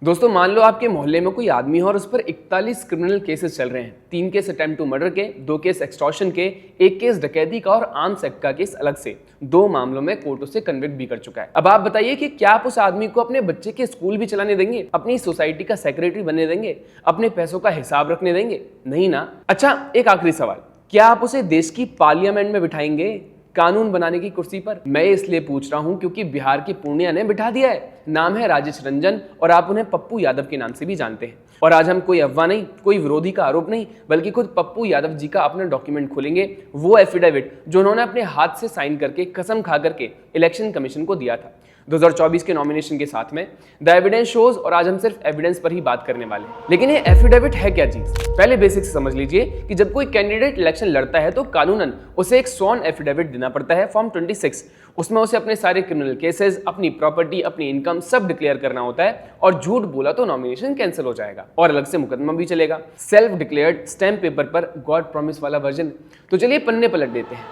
दोस्तों मान लो आपके मोहल्ले में कोई आदमी है और उस पर 41 क्रिमिनल केसेस चल रहे हैं। 3 केस अटेम्प्ट टू मर्डर के, 2 केस एक्सटॉर्शन के, 1 केस डकैती का और आर्म्स एक्ट का केस अलग से। 2 मामलों में कोर्ट उसे कन्विक्ट भी कर चुका है। अब आप बताइए कि क्या आप उस आदमी को अपने बच्चे के स्कूल भी चलाने देंगे, अपनी सोसाइटी का सेक्रेटरी बनने देंगे, अपने पैसों का हिसाब रखने देंगे? नहीं ना। अच्छा, एक आखिरी सवाल, क्या आप उसे देश की पार्लियामेंट में बिठाएंगे, कानून बनाने की कुर्सी पर? मैं इसलिए पूछ रहा हूं क्योंकि बिहार की पूर्णिया ने बिठा दिया है। नाम है राजेश रंजन और आप उन्हें पप्पू यादव के नाम से भी जानते हैं। और आज हम कोई अफवाह नहीं, कोई विरोधी का आरोप नहीं, बल्कि खुद पप्पू यादव जी का अपना डॉक्यूमेंट खोलेंगे, वो एफिडेविट जो उन्होंने अपने हाथ से साइन करके कसम खा करके इलेक्शन कमीशन को दिया था 2024 के नॉमिनेशन के साथ में। द एविडेंस शोज, और आज हम सिर्फ एविडेंस पर ही बात करने वाले हैं। लेकिन ये एफिडेविट है क्या चीज? पहले बेसिक्स समझ लीजिए कि जब कोई कैंडिडेट इलेक्शन लड़ता है तो कानूनन उसे एक स्वॉन एफिडेविट देना पड़ता है, फॉर्म 26। उसमें उसे अपने सारे क्रिमिनल केसेस, अपनी प्रॉपर्टी, अपनी इनकम सब डिक्लेयर करना होता है, और झूठ बोला तो नॉमिनेशन कैंसिल हो जाएगा और अलग से मुकदमा भी चलेगा। सेल्फ डिक्लेयर्ड स्टैम्प पेपर पर गॉड प्रॉमिस वाला वर्जन। तो चलिए पन्ने पलट देते हैं।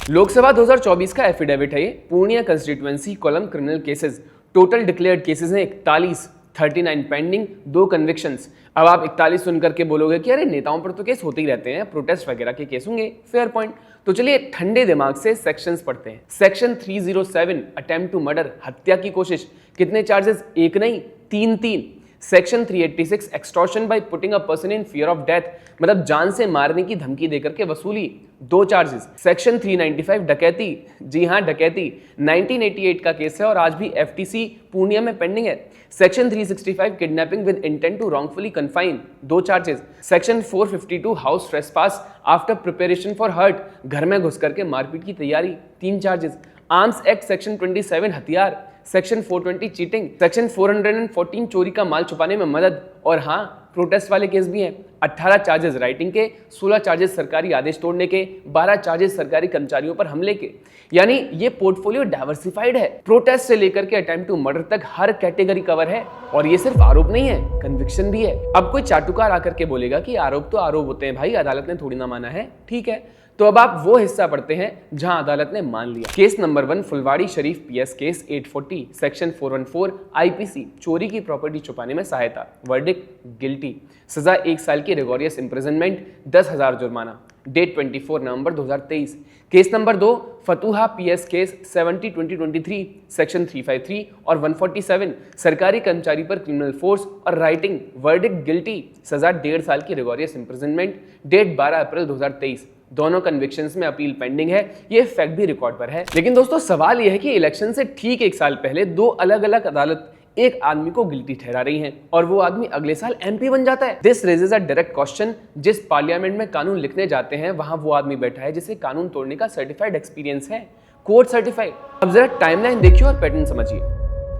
लोकसभा 2024 का एफिडेविट है ये। Purnia constituency column criminal cases, total declared cases हैं 41, 39 पेंडिंग, 2 कन्विक्शंस। अब आप 41 सुनकर के बोलोगे कि अरे नेताओं पर तो केस होते ही रहते हैं, प्रोटेस्ट वगैरह के केस होंगे। Fair point. तो चलिए ठंडे दिमाग से सेक्शंस पढ़ते हैं। सेक्शन 307 अटेम्प्ट टू मर्डर, हत्या की कोशिश। कितने चार्जेस? एक नहीं, 3। Section 386 extortion by putting a person in fear of death, मतलब जान से मारने की धमकी देकर के वसूली, 2 चार्जेस। सेक्शन 395 डकैती, जी हां डकैती, 1988 का केस है और आज भी एफटीसी पूर्णिया में पेंडिंग है। Section 365 kidnapping with intent to wrongfully confine, 2 charges. Section 452 house trespass after preparation for hurt, घर में घुस करके मारपीट की तैयारी, 3 चार्जेस। आर्म्स एक्ट सेक्शन 27 हथियार, सेक्शन 420 चीटिंग, सेक्शन 414 चोरी का माल छुपाने में मदद, और हाँ प्रोटेस्ट वाले केस भी हैं। 18 चार्जेस राइटिंग के, 16 चार्जेस सरकारी आदेश तोड़ने के, 12 चार्जेस सरकारी कर्मचारियों पर हमले के। यानी ये पोर्टफोलियो डाइवर्सिफाइड है। प्रोटेस्ट से लेकर के अटेम्प्ट टू मर्डर तक हर कैटेगरी कवर है। और ये सिर्फ आरोप नहीं है, कन्विक्शन भी है। अब कोई चाटुकार आकर के बोलेगा कि आरोप तो आरोप होते हैं भाई, अदालत ने थोड़ी ना माना है। ठीक है, तो अब आप वो हिस्सा पढ़ते हैं जहां अदालत ने मान लिया। केस नंबर 1 फुलवाड़ी शरीफ पीएस केस 840 सेक्शन 414 आईपीसी, चोरी की प्रॉपर्टी छुपाने में सहायता। वर्डिक्ट गिल्टी, सजा 1 साल की रिगोरियस इंप्रिजनमेंट, 10,000 जुर्माना। डेट 24 नवंबर 2023। Case number 2 Fatuha PS case 70/2023 section 353 और 147, सरकारी कर्मचारी पर क्रिमिनल फोर्स और राइटिंग। वर्डिक्ट गिल्टी, सजा 1.5 साल की रिगोरियस इंप्रिजनमेंट। डेट 12 अप्रैल 2023। दोनों कन्विक्शंस में अपील पेंडिंग है, ये फैक्ट भी रिकॉर्ड पर है। लेकिन दोस्तों सवाल यह है कि इलेक्शन से ठीक 1 साल पहले 2 अलग अलग अदालत एक आदमी को गिल्टी ठहरा रही हैं और वो आदमी अगले साल एमपी बन जाता है। This raises a direct question, जिस पार्लियामेंट में कानून लिखने जाते हैं वहां वो आदमी बैठा है जिसे कानून तोड़ने का सर्टिफाइड एक्सपीरियंस है, कोर्ट सर्टिफाइड। अब जरा टाइमलाइन देखिए और पैटर्न समझिए।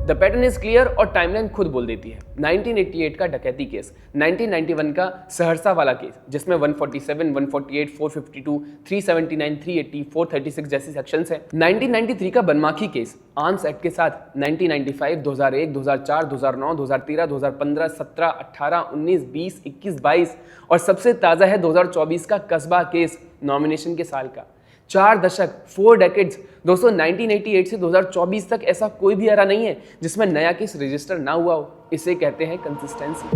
द पैटर्न इज क्लियर और टाइमलाइन खुद बोल देती है। 1988 का डकैती केस, 1991 का सहरसा वाला केस जिसमें 147, 148, 452, 379, 380, 436 जैसी सेक्शंस हैं। 1993 का बनमाखी केस आर्म्स एक्ट के साथ, 1995, 2001, 2004, 2009, 2013, 2015, 17, 18, 19, 20, 21, 22 और सबसे ताजा है 2024 का कस्बा केस, नॉमिनेशन के साल का। 4 दशक, 4 डेकेड्स। दोस्तों 1988 से 2024 तक ऐसा कोई भी एरा नहीं है जिसमें नया केस रजिस्टर ना हुआ हो। इसे कहते हैं कंसिस्टेंसी।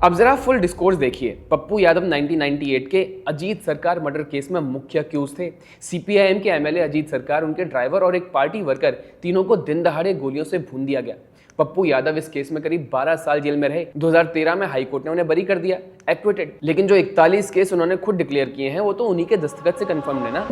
अब जरा फुल डिस्कोर्स देखिए। पप्पू यादव 1998 के अजीत सरकार मर्डर केस में मुख्य अक्यूज थे। सीपीआईएम के एमएलए अजीत सरकार, उनके ड्राइवर और एक पार्टी वर्कर, तीनों को दिन दहाड़े गोलियों से भून दिया गया। पप्पू यादव इस केस में करीब 12 साल जेल में रहे। 2013 में हाईकोर्ट ने उन्हें बरी कर दिया, एक्विटेड। लेकिन जो 41 केस उन्होंने खुद डिक्लेयर किए हैं वो तो उन्हीं के दस्तखत से कंफर्म है ना।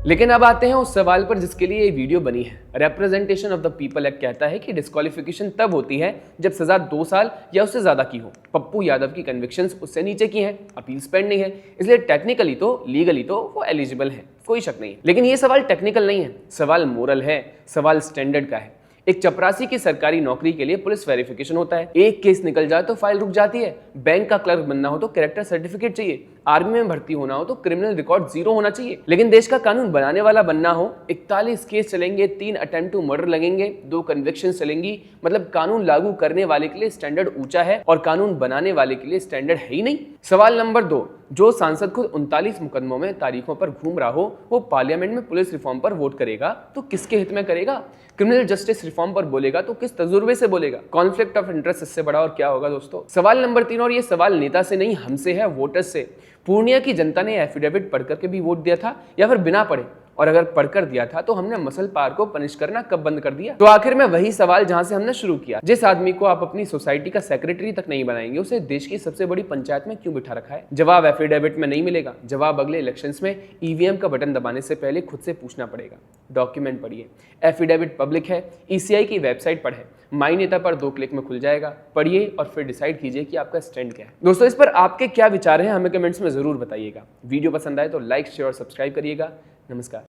लेकिन अब आते हैं उस सवाल पर जिसके लिए ये वीडियो बनी है। Representation of the people act कहता है कि डिस्क्वालिफिकेशन तब होती है जब सजा 2 साल या उससे ज्यादा की हो। पप्पू यादव की कन्विक्शंस उससे नीचे की हैं, अपील्स पेंडिंग है, इसलिए टेक्निकली तो लीगली तो वो एलिजिबल है, कोई शक नहीं है। लेकिन ये सवाल टेक्निकल नहीं है, सवाल मोरल है, सवाल स्टैंडर्ड का है। एक चपरासी की सरकारी नौकरी के लिए पुलिस वेरिफिकेशन होता है। एक केस निकल जाए तो फाइल रुक जाती है। बैंक का क्लर्क बनना हो तो कैरेक्टर सर्टिफिकेट चाहिए। आर्मी में भर्ती होना हो तो क्रिमिनल रिकॉर्ड 0 होना चाहिए। लेकिन देश का कानून बनाने वाला बनना हो, 41 केस चलेंगे, 3 अटेम्प्ट टू मर्डर लगेंगे, 2 कन्विक्शन चलेंगी। मतलब कानून लागू करने वाले के लिए स्टैंडर्ड ऊंचा है और कानून बनाने वाले के लिए स्टैंडर्ड है ही नहीं। सवाल नंबर 2, जो सांसद खुद 39 मुकदमों में तारीखों पर घूम रहा हो वो पार्लियामेंट में पुलिस रिफॉर्म पर वोट करेगा तो किसके हित में करेगा? क्रिमिनल जस्टिस रिफॉर्म पर बोलेगा तो किस तजुर्बे से बोलेगा? कॉन्फ्लिक्ट ऑफ इंटरेस्ट इससे बड़ा और क्या होगा दोस्तों? सवाल नंबर 3, और ये सवाल नेता से नहीं हमसे है, वोटर्स से। पूर्णिया की जनता ने एफिडेविट पढ़ करके भी वोट दिया था या फिर बिना पढ़े? और अगर पढ़कर दिया था तो हमने मसल पार को पनिश करना कब बंद कर दिया? तो आखिर में वही सवाल जहां से हमने शुरू किया, जिस आदमी को आप अपनी सोसाइटी का सेक्रेटरी तक नहीं बनाएंगे उसे देश की सबसे बड़ी पंचायत में क्यों बिठा रखा है? जवाब एफिडेविट में नहीं मिलेगा, जवाब अगले इलेक्शंस में ईवीएम का बटन दबाने से पहले खुद से पूछना पड़ेगा। डॉक्यूमेंट पढ़िए, एफिडेविट पब्लिक है, ईसीआई की वेबसाइट पर है, माई नेता पर 2 क्लिक में खुल जाएगा। पढ़िए और फिर डिसाइड कीजिए कि आपका स्टैंड क्या है। दोस्तों इस पर आपके क्या विचार हैं हमें कमेंट्स में जरूर बताइएगा। वीडियो पसंद आए तो लाइक शेयर और सब्सक्राइब करिएगा। नमस्कार।